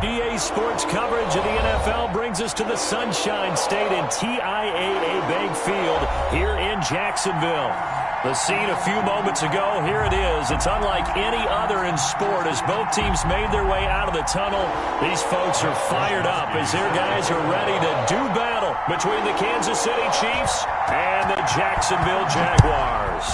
EA Sports coverage of the NFL brings us to the Sunshine State and TIAA Bank Field here in Jacksonville. The scene a few moments ago, here it is. It's unlike any other in sport as both teams made their way out of the tunnel. These folks are fired up as their guys are ready to do battle between the Kansas City Chiefs and the Jacksonville Jaguars.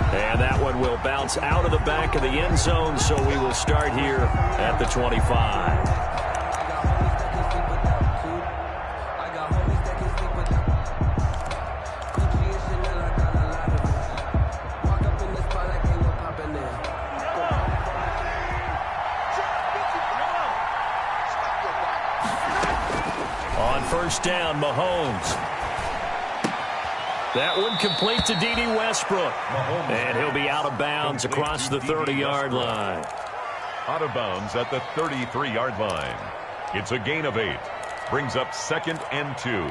And that one will bounce out of the back of the end zone, so we will start here at the 25. On first down, Mahomes. That one complete to D.D. Westbrook. And he'll be out of bounds across the 30-yard line. Out of bounds at the 33-yard line. It's a gain of 8. Brings up 2nd and 2.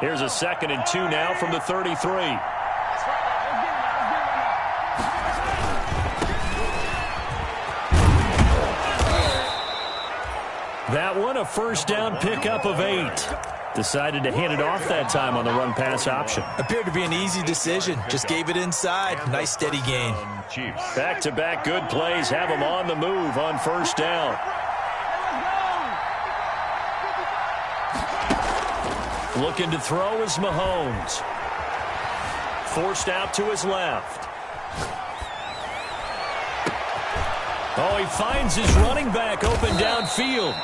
Here's a 2nd and 2 now from the 33. That one a first down pickup of 8. Decided to hand it off that time on the run-pass option. Appeared to be an easy decision. Just gave it inside. Nice steady gain. Back-to-back good plays have them on the move on first down. Looking to throw is Mahomes. Forced out to his left. Oh, he finds his running back open downfield.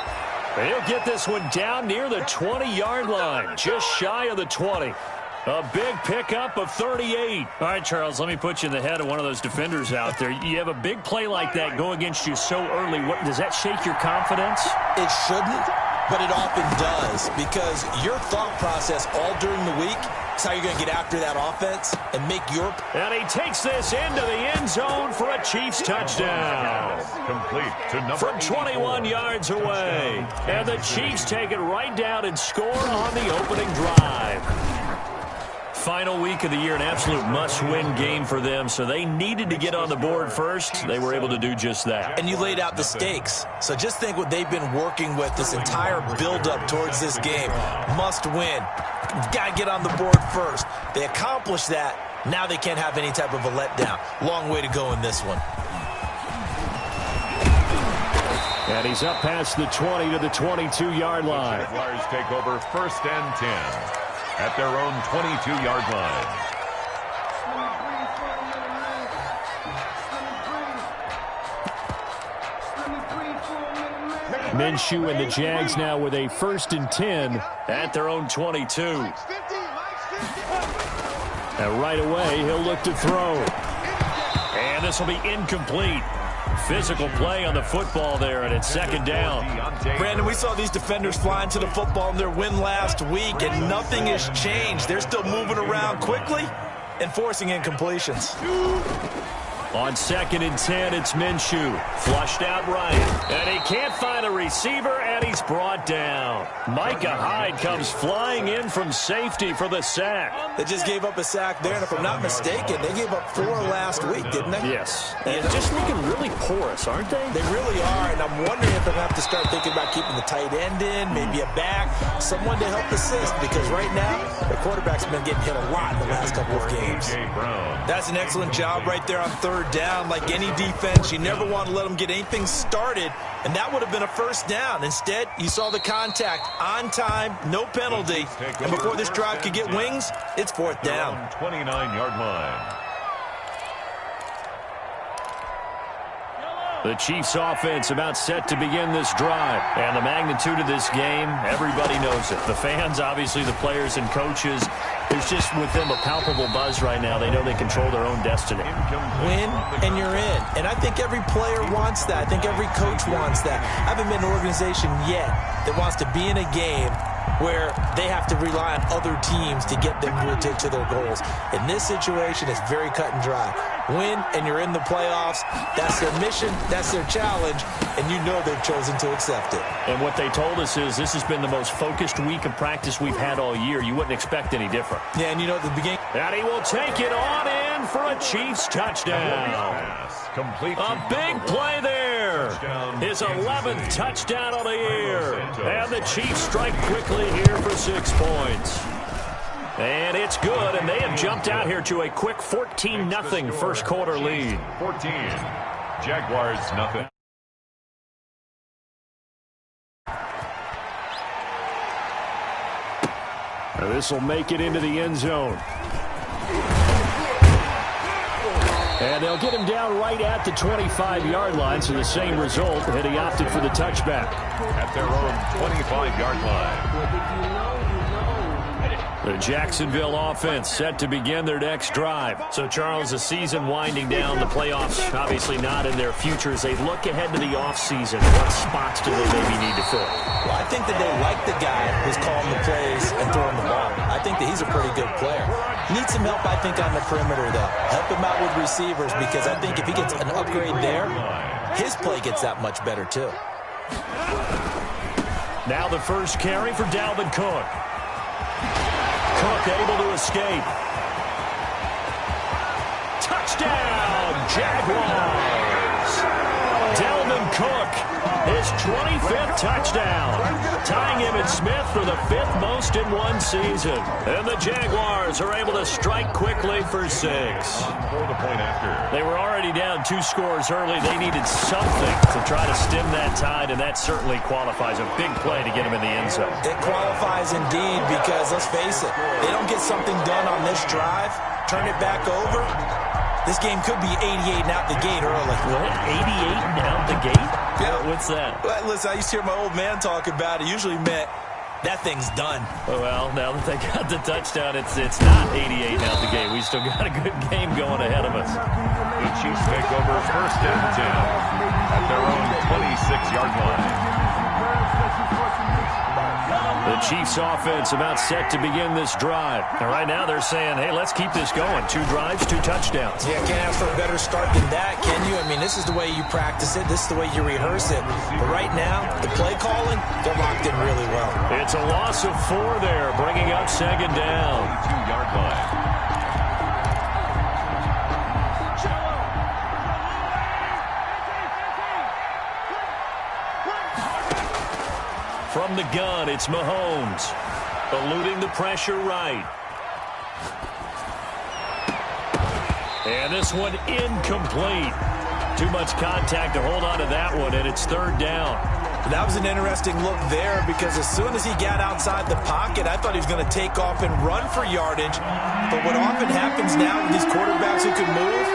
He'll get this one down near the 20-yard line, just shy of the 20. A big pickup of 38. All right, Charles, let me put you in the head of one of those defenders out there. You have a big play like that go against you so early. Does that shake your confidence? It shouldn't, but it often does, because your thought process all during the week is how you're going to get after that offense and make your... And he takes this into the end zone for a Chiefs touchdown. Complete to number from 21 yards away. And the Chiefs take it right down and score on the opening drive. Final week of the year, an absolute must-win game for them, so they needed to get on the board first. They were able to do just that. And you laid out the stakes. So just think what they've been working with this entire build-up towards this game. Must win. Got to get on the board first. They accomplished that. Now they can't have any type of a letdown. Long way to go in this one. And he's up past the 20 to the 22-yard line. The Jaguars take over 1st and 10 at their own 22-yard line. Minshew and the Jags now with a 1st and 10 at their own 22. And right away, he'll look to throw. And this will be incomplete. Physical play on the football there, and it's 2nd down. Brandon, we saw these defenders flying to the football in their win last week, and nothing has changed. They're still moving around quickly and forcing incompletions. On 2nd and 10, it's Minshew. Flushed out right. And he can't find a receiver, and he's brought down. Micah Hyde comes flying in from safety for the sack. They just gave up a sack there, and if I'm not mistaken, they gave up 4 last week, didn't they? Yes. And just looking really porous, aren't they? They really are, and I'm wondering if they're going to have to start thinking about keeping the tight end in, maybe a back, someone to help assist, because right now, the quarterback's been getting hit a lot in the last couple of games. That's an excellent job right there on 3rd down. Like any defense, you never want to let them get anything started, and that would have been a 1st down. Instead, you saw the contact on time, no penalty, and before this drive could get wings, it's 4th down. 29-yard line. The Chiefs offense about set to begin this drive. And the magnitude of this game, everybody knows it. The fans, obviously the players and coaches. There's just with them a palpable buzz right now. They know they control their own destiny. Win, and you're in. And I think every player wants that. I think every coach wants that. I haven't been an organization yet that wants to be in a game where they have to rely on other teams to get them to their goals. In this situation, it's very cut and dry. win, and you're in the playoffs. That's their mission, that's their challenge, and you know they've chosen to accept it. And what they told us is this has been the most focused week of practice we've had all year. You wouldn't expect any different. Yeah, and you know, at the beginning... And he will take it on in for a Chiefs touchdown. A big play there. His 11th touchdown of the year. And the Chiefs strike quickly here for 6 points. And it's good, and they have jumped out here to a quick 14-0 first quarter lead. 14. Jaguars nothing. This will make it into the end zone. And they'll get him down right at the 25-yard line, so the same result, and he opted for the touchback. At their own 25-yard line. The Jacksonville offense set to begin their next drive. So, Charles, the season winding down, the playoffs obviously not in their future. As they look ahead to the offseason, what spots do they maybe need to fill? Well, I think that they like the guy who's calling the plays and throwing the ball. I think that he's a pretty good player. Needs some help, I think, on the perimeter, though. Help him out with receivers, because I think if he gets an upgrade there, his play gets that much better, too. Now the first carry for Dalvin Cook. Cook able to escape. Touchdown, Jaguars! Dalvin Cook, his 25th touchdown, tying him and Smith for the 5th most in one season. And the Jaguars are able to strike quickly for 6. For the point after. They were already down 2 scores early. They needed something to try to stem that tide, and that certainly qualifies. A big play to get him in the end zone. It qualifies indeed, because let's face it, they don't get something done on this drive, turn it back over, this game could be 88 and out the gate early. What? 88 and out the gate? Yeah. What's that? Well, listen, I used to hear my old man talk about it. Usually meant that thing's done. Well, now that they got the touchdown, it's not 88 and out the gate. We still got a good game going ahead of us. The Chiefs take over first and 10 at their own 26-yard line. The Chiefs offense about set to begin this drive. And right now they're saying, hey, let's keep this going. 2 drives, 2 touchdowns. Yeah, can't ask for a better start than that, can you? I mean, this is the way you practice it. This is the way you rehearse it. But right now, the play calling, they're locked in really well. It's a loss of 4 there, bringing up 2nd down. 22-yard line. From the gun, it's Mahomes. Eluding the pressure right. And this one incomplete. Too much contact to hold on to that one, and it's 3rd down. That was an interesting look there, because as soon as he got outside the pocket, I thought he was going to take off and run for yardage. But what often happens now with these quarterbacks who can move,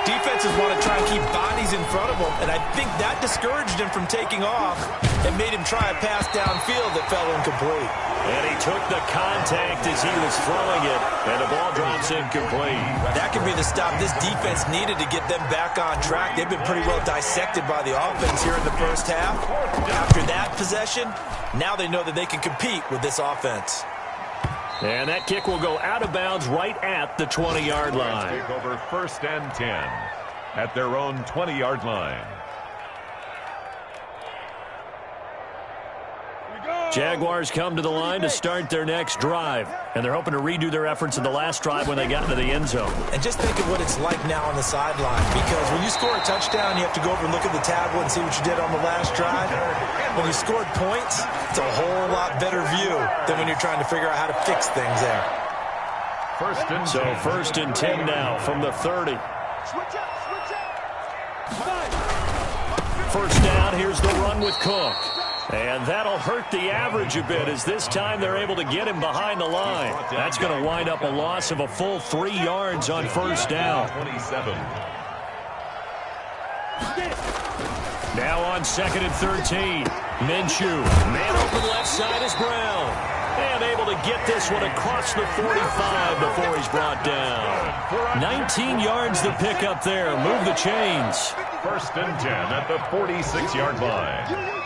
defenses want to try and keep bodies in front of them, and I think that discouraged him from taking off and made him try a pass downfield that fell incomplete. And he took the contact as he was throwing it, and the ball drops incomplete. That could be the stop this defense needed to get them back on track. They've been pretty well dissected by the offense here in the first half. After that possession, now they know that they can compete with this offense. And that kick will go out of bounds right at the 20-yard line. Take over first and 10 at their own 20-yard line. Jaguars come to the line to start their next drive, and they're hoping to redo their efforts in the last drive when they got into the end zone. And just think of what it's like now on the sideline, because when you score a touchdown, you have to go over and look at the tablet and see what you did on the last drive. When you scored points, it's a whole lot better view than when you're trying to figure out how to fix things there. So first and 10 now from the 30. First down, here's the run with Cook. And that'll hurt the average a bit, as this time they're able to get him behind the line. That's going to wind up a loss of a full 3 yards on first down. 27. Now on 2nd and 13. Minshew. Man open left side is Brown. And able to get this one across the 45 before he's brought down. 19 yards the pickup there. Move the chains. First and 10 at the 46-yard line.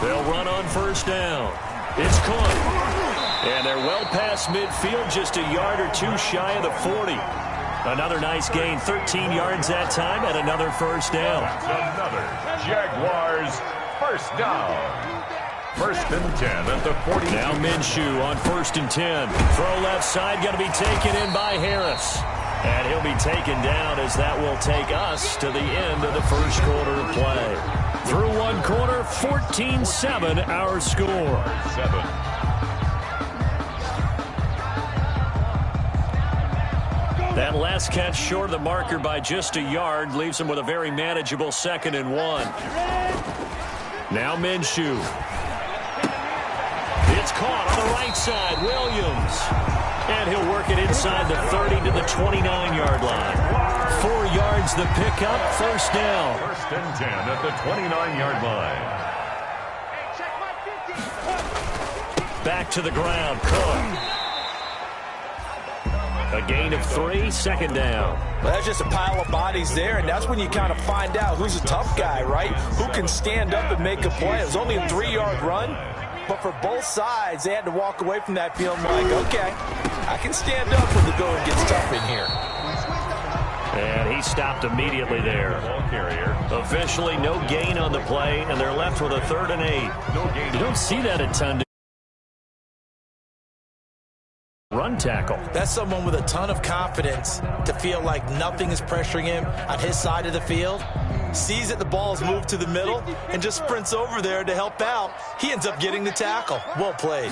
They'll run on first down. It's Cook. And they're well past midfield, just a yard or two shy of the 40. Another nice gain, 13 yards that time, and another first down. Another Jaguars first down. 1st and 10 at the 40. Now Minshew on 1st and 10. Throw left side, going to be taken in by Harris. And he'll be taken down as that will take us to the end of the first quarter of play. Through one quarter, 14-7 our score. 7. That last catch short of the marker by just a yard leaves him with a very manageable 2nd and 1. Now Minshew. It's caught on the right side. Williams. And he'll work it inside the 30 to the 29-yard line. 4 yards the pickup, first down. 1st and 10 at the 29-yard line. Back to the ground, Cook. A gain of 3, 2nd down. Well, that's just a pile of bodies there, and that's when you kind of find out who's a tough guy, right? Who can stand up and make a play. It was only a 3-yard run, but for both sides, they had to walk away from that feeling like, okay, I can stand up when the going gets tough in here. And he stopped immediately there. Ball carrier. Officially no gain on the play, and they're left with a 3rd and 8. No gain. You don't see that a ton. Run tackle. That's someone with a ton of confidence to feel like nothing is pressuring him on his side of the field. Sees that the ball is moved to the middle and just sprints over there to help out. He ends up getting the tackle. Well played.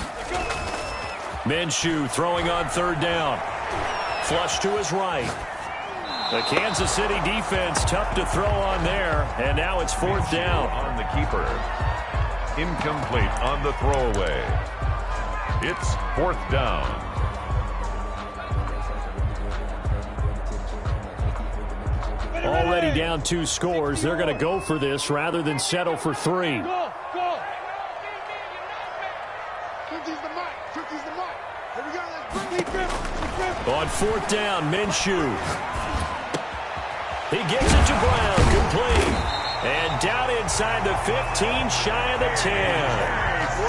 Minshew throwing on 3rd down. Flush to his right. The Kansas City defense tough to throw on there, and now it's 4th down. On the keeper. Incomplete on the throwaway. It's 4th down. Already down 2 scores. They're going to go for this rather than settle for 3. Go. On 4th down, Minshew. He gets it to Brown, complete. And down inside the 15, shy of the 10.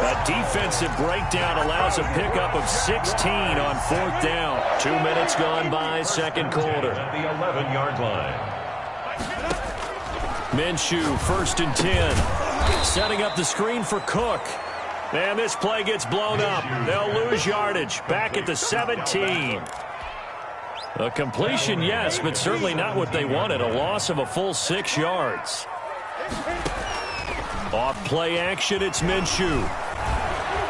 A defensive breakdown allows a pickup of 16 on 4th down. 2 minutes gone by, 2nd quarter. At the 11-yard line. Minshew, 1st and 10. Setting up the screen for Cook. And this play gets blown up. They'll lose yardage. Back at the 17. A completion, yes, but certainly not what they wanted. A loss of a full 6 yards. Off play action, it's Minshew.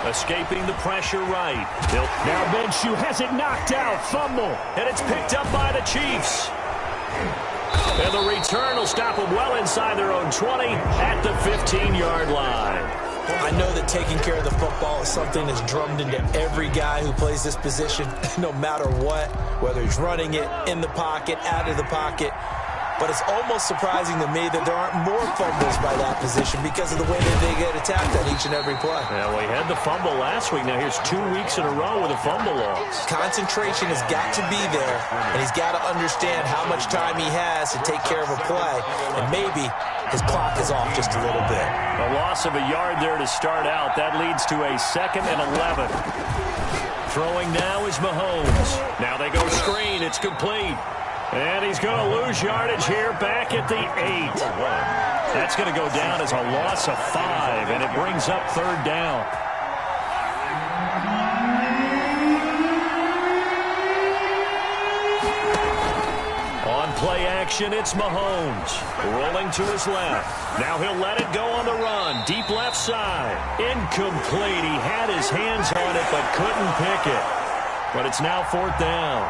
Escaping the pressure right. Now Minshew has it knocked out. Fumble. And it's picked up by the Chiefs. And the return will stop them well inside their own 20 at the 15-yard line. I know that taking care of the football is something that's drummed into every guy who plays this position, no matter what, whether he's running it, in the pocket, out of the pocket. But it's almost surprising to me that there aren't more fumbles by that position because of the way that they get attacked on each and every play. Yeah, well, he had the fumble last week. Now here's 2 weeks in a row with a fumble loss. Concentration has got to be there, and he's got to understand how much time he has to take care of a play, and maybe his clock is off just a little bit. A loss of a yard there to start out. That leads to a 2nd and 11. Throwing now is Mahomes. Now they go screen. It's complete. And he's going to lose yardage here back at the 8. That's going to go down as a loss of 5, and it brings up 3rd down. On play action, it's Mahomes. Rolling to his left. Now he'll let it go on the run. Deep left side. Incomplete. He had his hands on it but couldn't pick it. But it's now 4th down.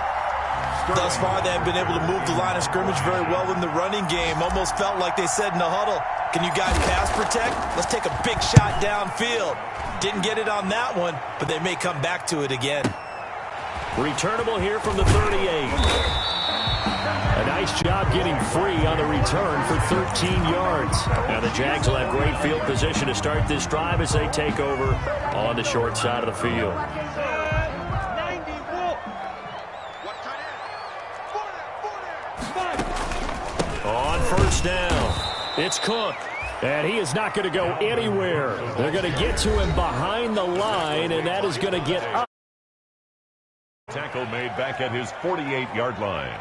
Thus far, they have been able to move the line of scrimmage very well in the running game. Almost felt like they said in the huddle, can you guys pass protect? Let's take a big shot downfield. Didn't get it on that one, but they may come back to it again. Returnable here from the 38. A nice job getting free on the return for 13 yards. Now the Jags will have great field position to start this drive as they take over on the short side of the field. On 1st down, it's Cook. And he is not going to go anywhere. They're going to get to him behind the line, and that is going to get up. Tackle made back at his 48-yard line.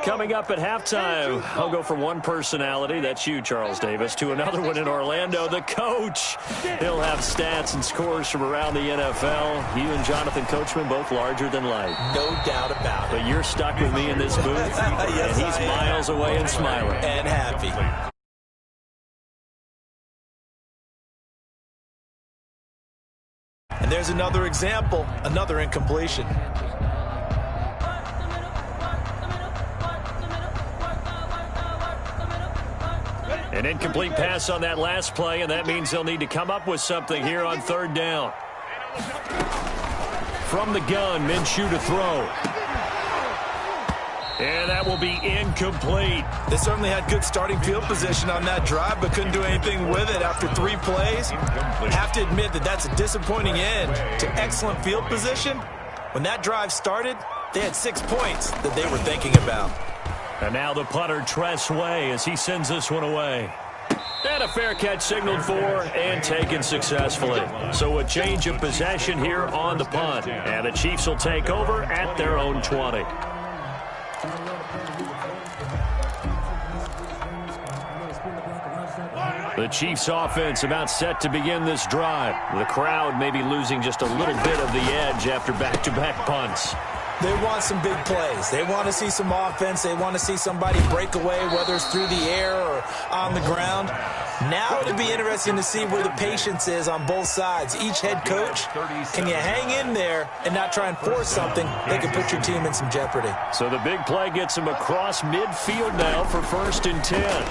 Coming up at halftime, I'll go from one personality, that's you, Charles Davis, to another one in Orlando, the coach. He'll have stats and scores from around the NFL. You and Jonathan Coachman, both larger than life. No doubt about it. But you're stuck with me in this booth, yes, and he's miles away and smiling. And happy. And there's another example, another incompletion. An incomplete pass on that last play, and that means they'll need to come up with something here on third down. From the gun, Minshew to throw. And that will be incomplete. They certainly had good starting field position on that drive, but couldn't do anything with it after 3 plays. I have to admit that that's a disappointing end to excellent field position. When that drive started, they had 6 points that they were thinking about. And now the punter, Tress Way, as he sends this one away. And a fair catch signaled for and taken successfully. So a change of possession here on the punt. And the Chiefs will take over at their own 20. The Chiefs offense about set to begin this drive. The crowd may be losing just a little bit of the edge after back-to-back punts. They want some big plays. They want to see some offense. They want to see somebody break away, whether it's through the air or on the ground. Now it'll be interesting to see where the patience is on both sides. Each head coach, can you hang in there and not try and force something that could put your team in some jeopardy? So the big play gets him across midfield now for 1st and 10.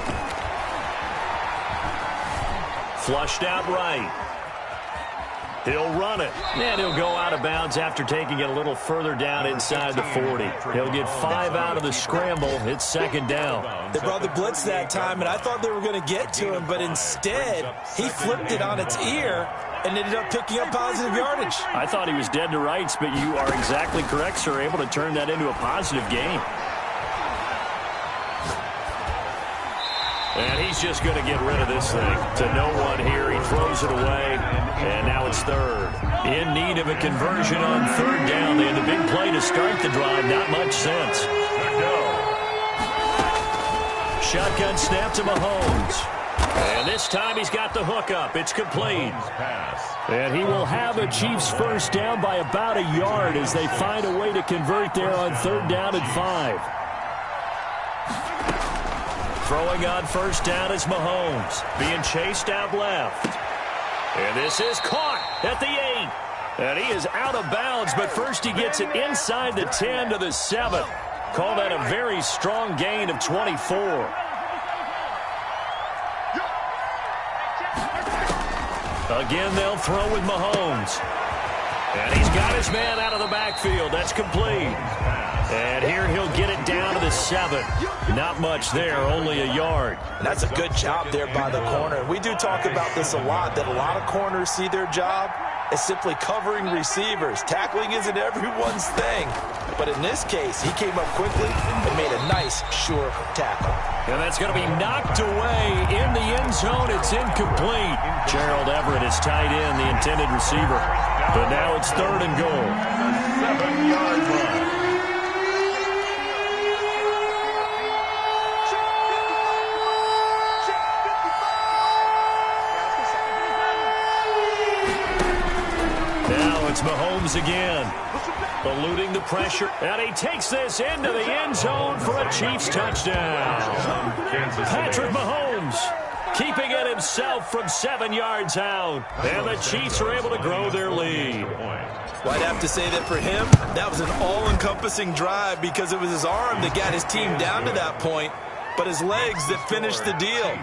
Flushed out right. He'll run it, and he'll go out of bounds after taking it a little further down inside the 40. He'll get 5 out of the scramble. It's 2nd down. They brought the blitz that time, and I thought they were going to get to him, but instead, he flipped it on its ear and ended up picking up positive yardage. I thought he was dead to rights, but you are exactly correct, sir, able to turn that into a positive gain. And he's just going to get rid of this thing. To no one here. He throws it away. And now it's 3rd. In need of a conversion on 3rd down. They had the big play to start the drive. Not much sense. Shotgun snap to Mahomes. And this time he's got the hook up. It's complete. And he will have a Chiefs 1st down by about a yard as they find a way to convert there on 3rd down and 5. Throwing on 1st down is Mahomes. Being chased out left. And this is caught at the 8. And he is out of bounds, but first he gets it inside the 10 to the 7. Call that a very strong gain of 24. Again, they'll throw with Mahomes. And he's got his man out of the backfield. That's complete. And here he'll get it down to the 7. Not much there, only a yard. And that's a good job there by the corner. We do talk about this a lot, that a lot of corners see their job as simply covering receivers. Tackling isn't everyone's thing. But in this case, he came up quickly and made a nice, sure tackle. And that's going to be knocked away in the end zone. It's incomplete. Gerald Everett is tied in, the intended receiver. But now it's 3rd and goal. 7-yard line. Now it's Mahomes again. Eluding the pressure. And he takes this into the end zone for a Chiefs touchdown. Patrick Mahomes keeping it himself from 7 yards out. And the Chiefs are able to grow their lead. Well, I'd have to say that for him, that was an all-encompassing drive because it was his arm that got his team down to that point, but his legs that finished the deal.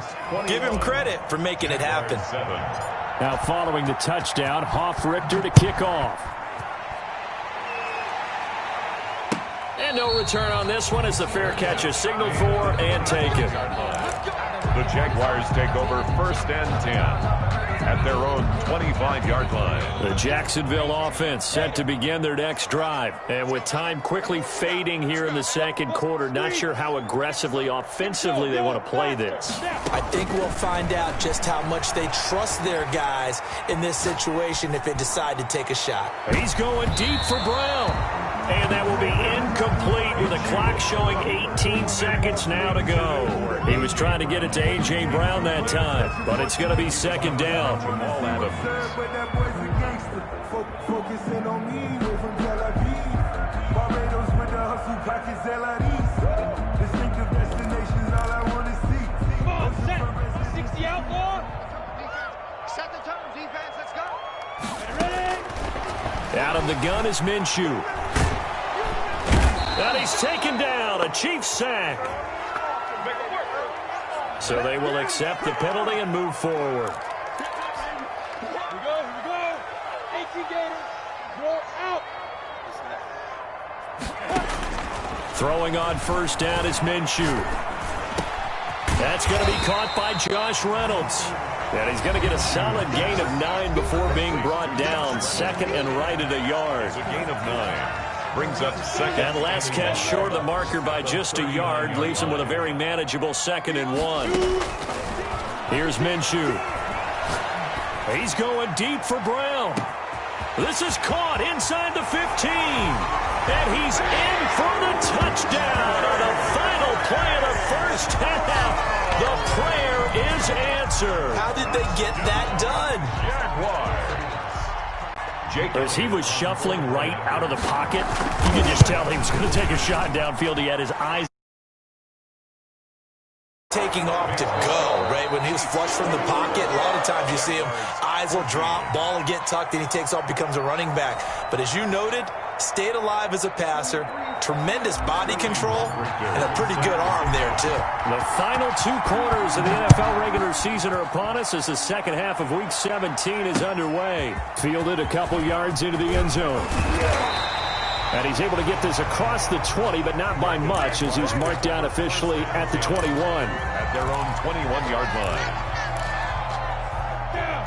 Give him credit for making it happen. Now following the touchdown, Hoff-Richter to kick off. And no return on this one as the fair catch is signaled for and taken. The Jaguars take over 1st and 10. at their own 25-yard line. The Jacksonville offense set to begin their next drive. And with time quickly fading here in the second quarter, not sure how aggressively, offensively they want to play this. I think we'll find out just how much they trust their guys in this situation if they decide to take a shot. He's going deep for Brown. And that will be incomplete with the clock showing 18 seconds now to go. He was trying to get it to A.J. Brown that time, but it's going to be second down. Jamal Adams. Out of the gun is Minshew. And he's taken down, a Chiefs sack. So they will accept the penalty and move forward. Here we go. 18 Gators, roll out. Throwing on first down is Minshew. That's going to be caught by Josh Reynolds. And he's going to get a solid gain of 9 before being brought down. Second and right at a yard. It's a gain of 9. Brings up second. And last catch short of the marker by just a yard. Leaves him with a very manageable 2nd and 1. Here's Minshew. He's going deep for Brown. This is caught inside the 15. And he's in for the touchdown on the final play of the first half. The prayer is answered. How did they get that done? As he was shuffling right out of the pocket, you could just tell he was going to take a shot downfield. He had his eyes taking off to go, right? When he was flush from the pocket, a lot of times you see him, eyes will drop, ball will get tucked, and he takes off, becomes a running back. But as you noted, stayed alive as a passer, tremendous body control, and a pretty good arm there, too. The final 2 quarters of the NFL regular season are upon us as the second half of Week 17 is underway. Fielded a couple yards into the end zone. And he's able to get this across the 20, but not by much, as he's marked down officially at the 21. At their own 21-yard line.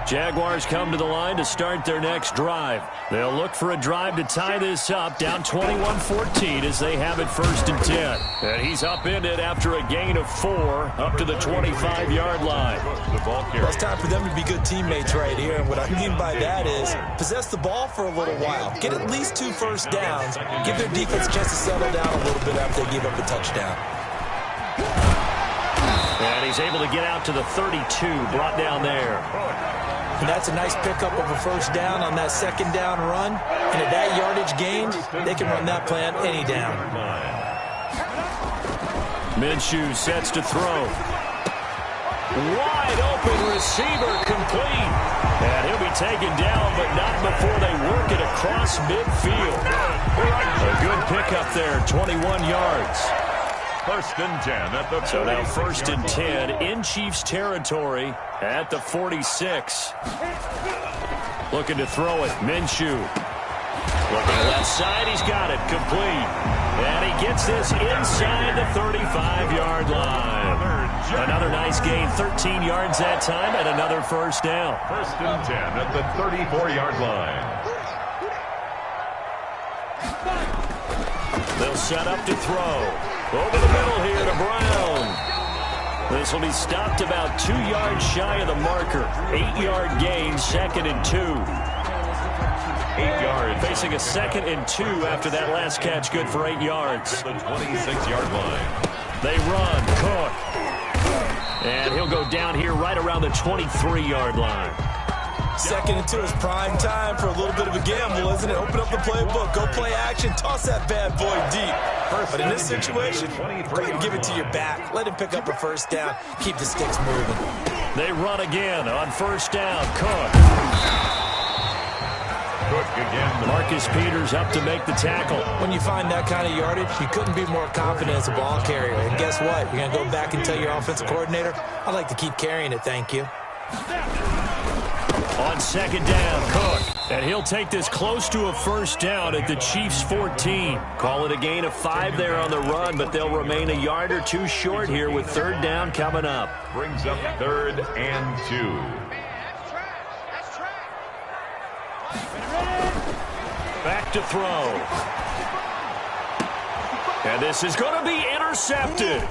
Jaguars come to the line to start their next drive. They'll look for a drive to tie this up, down 21-14 as they have it 1st and 10. And he's upended after a gain of 4 up to the 25-yard line. Well, it's time for them to be good teammates right here. And what I mean by that is possess the ball for a little while. Get at least 2 first downs. Give their defense a chance to settle down a little bit after they give up a touchdown. And he's able to get out to the 32, brought down there. And that's a nice pickup of a first down on that 2nd down run. And at that yardage gain, they can run that play on any down. Minshew sets to throw. Wide open receiver complete. And he'll be taken down, but not before they work it across midfield. A good pickup there, 21 yards. 1st and 10 at the 46. So now 1st and 10 in Chiefs territory at the 46. Looking to throw it. Minshew. Looking left side. He's got it. Complete. And he gets this inside the 35-yard line. Another nice gain. 13 yards that time and another first down. 1st and 10 at the 34-yard line. They'll set up to throw. Over the middle here to Brown. This will be stopped about 2 yards shy of the marker. 8-yard gain, 2nd and 2. 8 yards. Facing a 2nd and 2 after that last catch, good for 8 yards. The 26-yard line. They run, Cook. And he'll go down here right around the 23-yard line. 2nd and 2 is prime time for a little bit of a gamble, isn't it? Open up the playbook, go play action, toss that bad boy deep. But in this situation, go ahead and give it to your back. Let him pick up a first down. Keep the sticks moving. They run again on first down. Cook. Cook again. Marcus Peters up to make the tackle. When you find that kind of yardage, you couldn't be more confident as a ball carrier. And guess what? You're going to go back and tell your offensive coordinator, I'd like to keep carrying it, thank you. On 2nd down, Cook. And he'll take this close to a first down at the Chiefs' 14. Call it a gain of 5 there on the run, but they'll remain a yard or 2 short here with 3rd down coming up. Brings up 3rd and 2. back to throw. And this is going to be intercepted.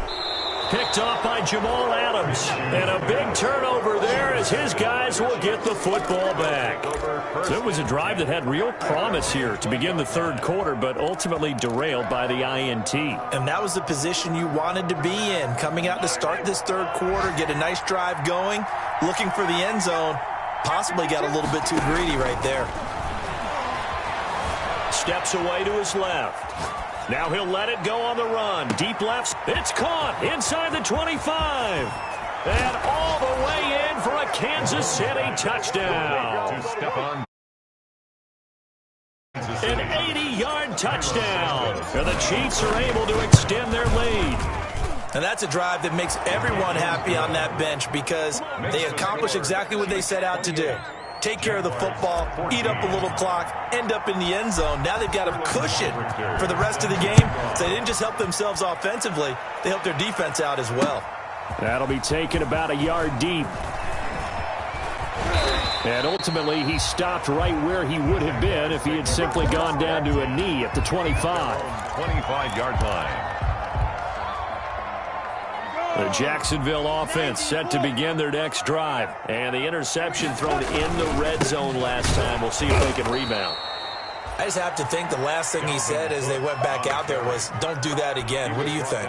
Picked off by Jamal Adams. And a big turnover there as his guys will get the football back. So it was a drive that had real promise here to begin the third quarter, but ultimately derailed by the INT. And that was the position you wanted to be in. Coming out to start this third quarter, get a nice drive going, looking for the end zone. Possibly got a little bit too greedy right there. Steps away to his left. Now he'll let it go on the run. Deep left. It's caught inside the 25. And all the way in for a Kansas City touchdown. An 80-yard touchdown. And the Chiefs are able to extend their lead. And that's a drive that makes everyone happy on that bench because they accomplish exactly what they set out to do. Take care of the football, eat up a little clock, end up in the end zone. Now they've got a cushion for the rest of the game. So they didn't just help themselves offensively, they helped their defense out as well. That'll be taken about a yard deep. And ultimately, he stopped right where he would have been if he had simply gone down to a knee at the 25. 25-yard line. The Jacksonville offense set to begin their next drive. And the interception thrown in the red zone last time. We'll see if they can rebound. I just have to think the last thing he said as they went back out there was, don't do that again. What do you think?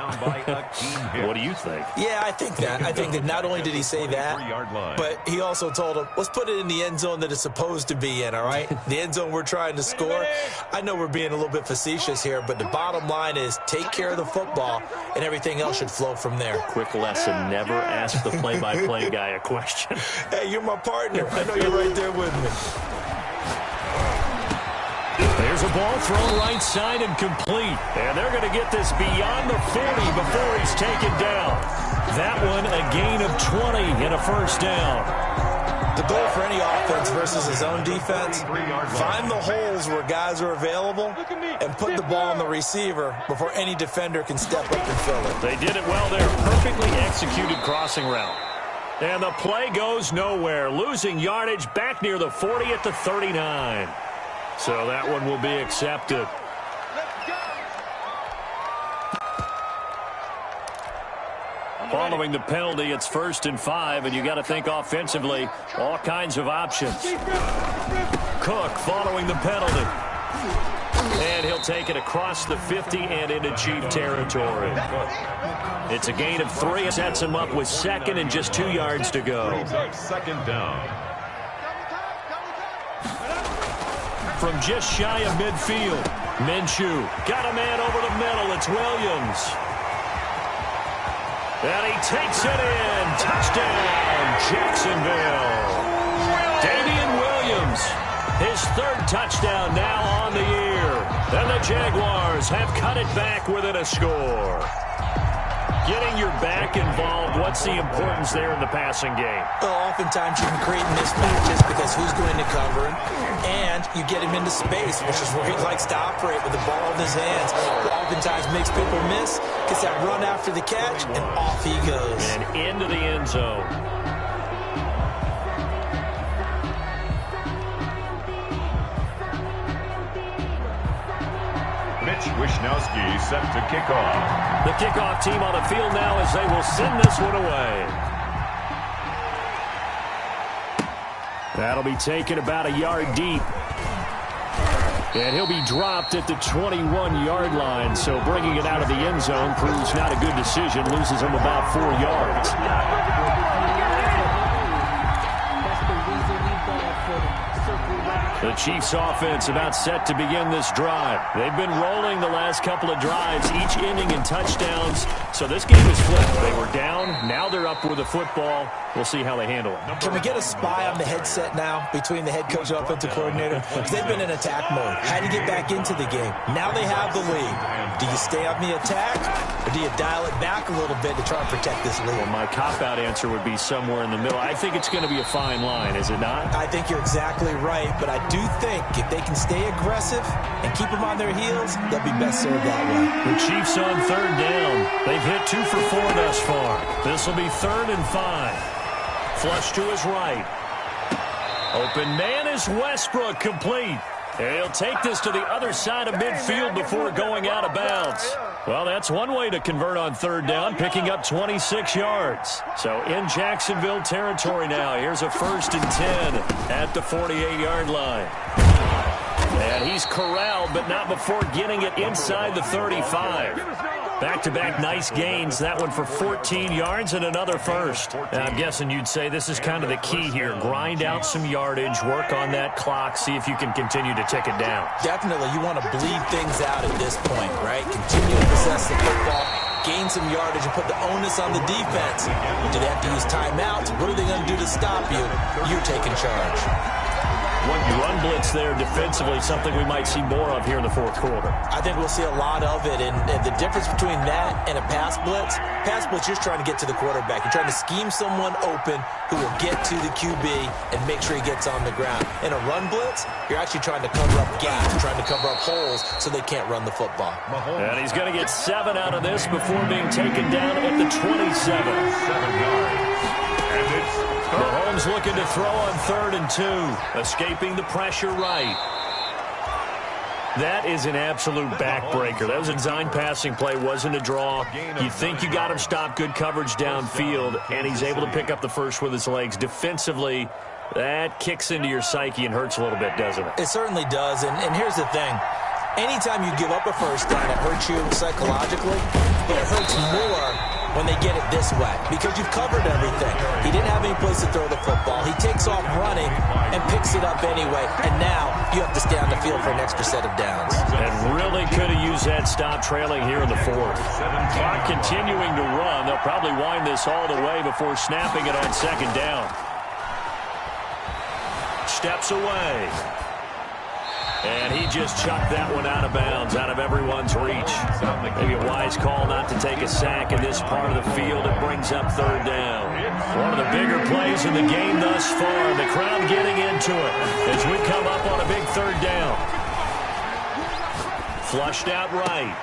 What do you think? Yeah, I think that. I think that not only did he say that, but he also told him, let's put it in the end zone that it's supposed to be in, all right? The end zone we're trying to score. I know we're being a little bit facetious here, but the bottom line is take care of the football, and everything else should flow from there. Quick lesson, never ask the play-by-play guy a question. Hey, you're my partner. I know you're right there with me. There's a ball thrown right side and complete. And they're going to get this beyond the 40 before he's taken down. That one a gain of 20 and a first down. The goal for any offense versus his own defense, find the holes where guys are available and put the ball on the receiver before any defender can step up and fill it. They did it well there. Perfectly executed crossing route. And the play goes nowhere. Losing yardage back near the 40 at the 39. So that one will be accepted. Following the penalty, it's 1st and 5, and you got to think offensively, all kinds of options. Cook following the penalty. And he'll take it across the 50 and into Chief territory. It's a gain of 3. It sets him up with 2nd and just 2 yards to go. 2nd down. From just shy of midfield, Minshew got a man over the middle. It's Williams. And he takes it in. Touchdown, Jacksonville. Damian Williams, his 3rd touchdown now on the year. And the Jaguars have cut it back within a score. Getting your back involved, what's the importance there in the passing game? Well, oftentimes you can create mismatches because who's going to cover him, and you get him into space, which is where he likes to operate with the ball in his hands. Oftentimes makes people miss, gets that run after the catch, and off he goes. And into the end zone. Mitch Wishnowsky set to kick off. The kickoff team on the field now as they will send this one away. That'll be taken about a yard deep. And he'll be dropped at the 21-yard line. So bringing it out of the end zone proves not a good decision. Loses him about 4 yards. The Chiefs offense about set to begin this drive. They've been rolling the last couple of drives, each inning in touchdowns. So this game is flipped. They were down. Now they're up with the football. We'll see how they handle it. Can we get a spy on the headset now between the head coach and offensive coordinator? Because they've been in attack mode. Had to get back into the game. Now they have the lead. Do you stay on the attack, or do you dial it back a little bit to try and protect this lead? Well, my cop-out answer would be somewhere in the middle. I think it's going to be a fine line, is it not? I think you're exactly right, but I do think if they can stay aggressive and keep them on their heels, they'll be best served that way. The Chiefs on 3rd down. They've hit 2 for 4 thus far. This will be 3rd and 5. Flush to his right. Open man is Westbrook, complete. He'll take this to the other side of midfield before going out of bounds. Well, that's one way to convert on third down, picking up 26 yards. So in Jacksonville territory now. Here's a 1st and 10 at the 48-yard line. And he's corralled, but not before getting it inside the 35. Back-to-back nice gains. That one for 14 yards and another first. And I'm guessing you'd say this is kind of the key here. Grind out some yardage, work on that clock, see if you can continue to tick it down. Definitely. You want to bleed things out at this point, right? Continue to possess the football, gain some yardage, and put the onus on the defense. Do they have to use timeouts? What are they going to do to stop you? You're taking charge. One run blitz there defensively, something we might see more of here in the fourth quarter. I think we'll see a lot of it, and the difference between that and a pass blitz, you're trying to get to the quarterback. You're trying to scheme someone open who will get to the QB and make sure he gets on the ground. In a run blitz, you're actually trying to cover up gaps, you're trying to cover up holes so they can't run the football. And he's going to get 7 out of this before being taken down at the 27. 7 yards. And it's Mahomes looking to throw on 3rd and 2, escaping the pressure right. That is an absolute backbreaker. That was a design passing play, wasn't a draw. You think you got him stopped, good coverage downfield, and he's able to pick up the first with his legs. Defensively, that kicks into your psyche and hurts a little bit, doesn't it? It certainly does, and here's the thing. Anytime you give up a first down, it hurts you psychologically, but it hurts more when they get it this way because you've covered everything. He didn't have any place to throw the football. He takes off running and picks it up anyway, and now you have to stay on the field for an extra set of downs. And really could have used that stop trailing here in the 4th. Clock continuing to run. They'll probably wind this all the way before snapping it on 2nd down. Steps away. And he just chucked that one out of bounds, out of everyone's reach. Maybe a wise call not to take a sack in this part of the field. It brings up 3rd down. One of the bigger plays in the game thus far. The crowd getting into it as we come up on a big 3rd down. Flushed out right.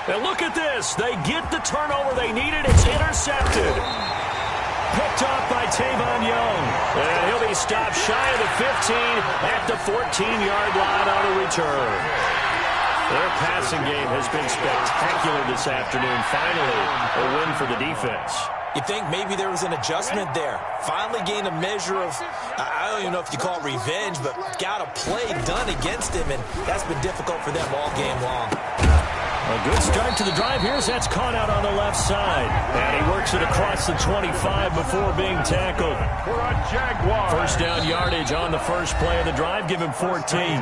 And look at this. They get the turnover they needed. It's intercepted. Picked off by Tavon Young. And he'll be stopped shy of the 15 at the 14-yard line on the return. Their passing game has been spectacular this afternoon. Finally, a win for the defense. You think maybe there was an adjustment there. Finally gained a measure of, I don't even know if you call it revenge, but got a play done against him, and that's been difficult for them all game long. A good start to the drive here as that's caught out on the left side. And he works it across the 25 before being tackled. First down yardage on the first play of the drive. Give him 14.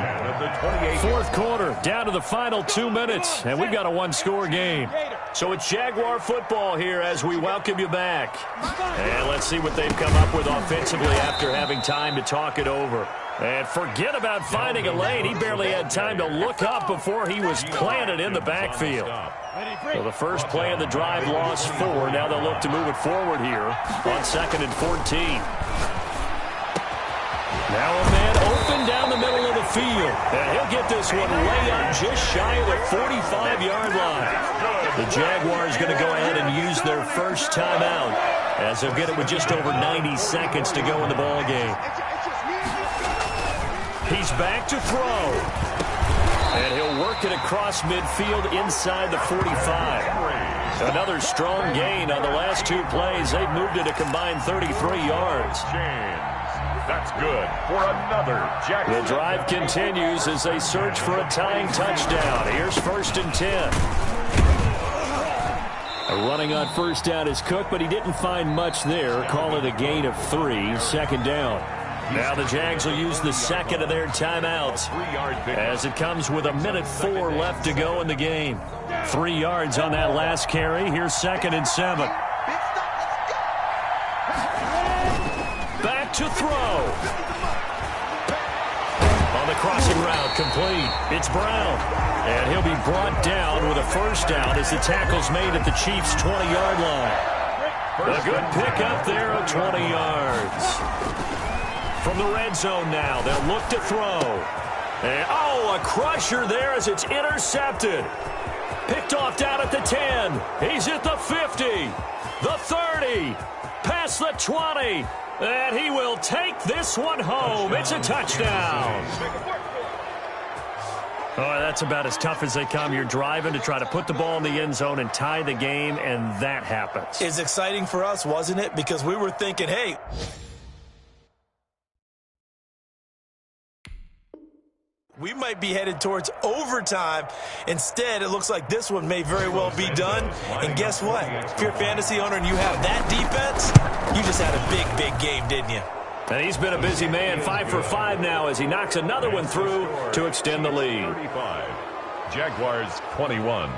4th quarter, down to the final 2 minutes. And we've got a one-score game. So it's Jaguar football here as we welcome you back. And let's see what they've come up with offensively after having time to talk it over. And forget about finding a lane. He barely had time to look up before he was planted in the backfield. So the first play of the drive lost 4. Now they'll look to move it forward here on 2nd and 14. Now a man open down the middle of the field. And he'll get this one way up just shy of the 45-yard line. The Jaguars going to go ahead and use their first timeout as they'll get it with just over 90 seconds to go in the ball game. He's back to throw. And he'll work it across midfield inside the 45. Another strong gain on the last 2 plays. They've moved it a combined 33 yards. That's good for another Jacksonville. The drive continues as they search for a tying touchdown. Here's 1st and 10. Running on first down is Cook, but he didn't find much there. Call it a gain of 3. 2nd down. Now the Jags will use the second of their timeouts as it comes with 1:04 left to go in the game. 3 yards on that last carry. Here's 2nd and 7. Back to throw. On the crossing route, complete. It's Brown. And he'll be brought down with a first down as the tackle's made at the Chiefs' 20-yard line. A good pickup there of 20 yards. From the red zone now, they'll look to throw. And, a crusher there as it's intercepted. Picked off down at the 10. He's at the 50. The 30. Past the 20. And he will take this one home. It's a touchdown. Oh, that's about as tough as they come. You're driving to try to put the ball in the end zone and tie the game, and that happens. It's exciting for us, wasn't it? Because we were thinking, hey, we might be headed towards overtime. Instead, it looks like this one may very well be done. And guess what? If you're a fantasy owner and you have that defense, you just had a big, big game, didn't you? And he's been a busy man, 5 for 5 now as he knocks another one through to extend the lead. 35. Jaguars 21.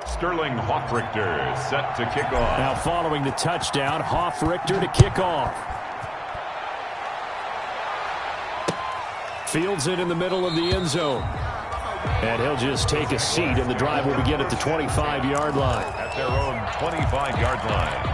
Sterling Hoffrichter set to kick off. Now following the touchdown, Hoffrichter to kick off. Fields it in the middle of the end zone. And he'll just take a seat, and the drive will begin at the 25-yard line. At their own 25-yard line.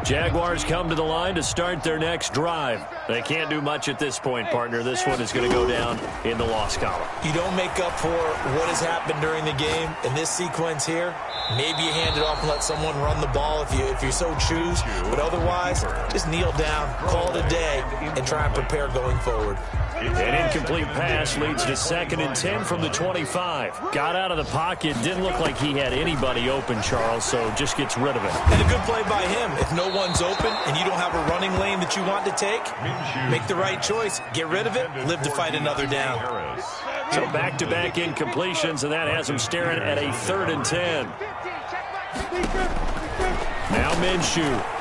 Jaguars come to the line to start their next drive. They can't do much at this point, partner. This one is going to go down in the loss column. You don't make up for what has happened during the game. In this sequence here, maybe you hand it off and let someone run the ball if you so choose. But otherwise, just kneel down, call it a day, and try and prepare going forward. An incomplete pass leads to 2nd and 10 from the 25. Got out of the pocket. Didn't look like he had anybody open, Charles, so just gets rid of it. And a good play by him. If no one's open and you don't have a running lane that you want to take, make the right choice. Get rid of it. Live to fight another down. So back-to-back incompletions, and that has him staring at a 3rd and 10. Now Minshew.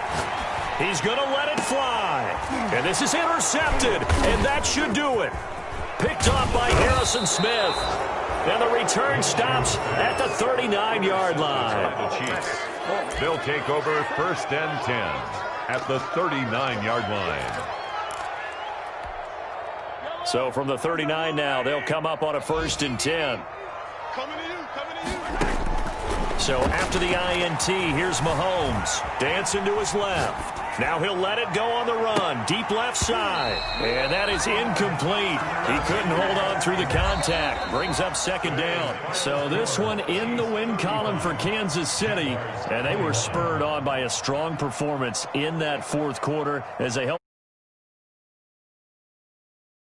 He's going to let it fly. And this is intercepted, and that should do it. Picked off by Harrison Smith. And the return stops at the 39-yard line. The Chiefs. They'll take over 1st and 10 at the 39-yard line. So from the 39 now, they'll come up on a 1st and 10. Coming to you. So after the INT, here's Mahomes. Dancing to his left. Now he'll let it go on the run. Deep left side. And that is incomplete. He couldn't hold on through the contact. Brings up 2nd down. So this one in the win column for Kansas City. And they were spurred on by a strong performance in that 4th quarter as they helped.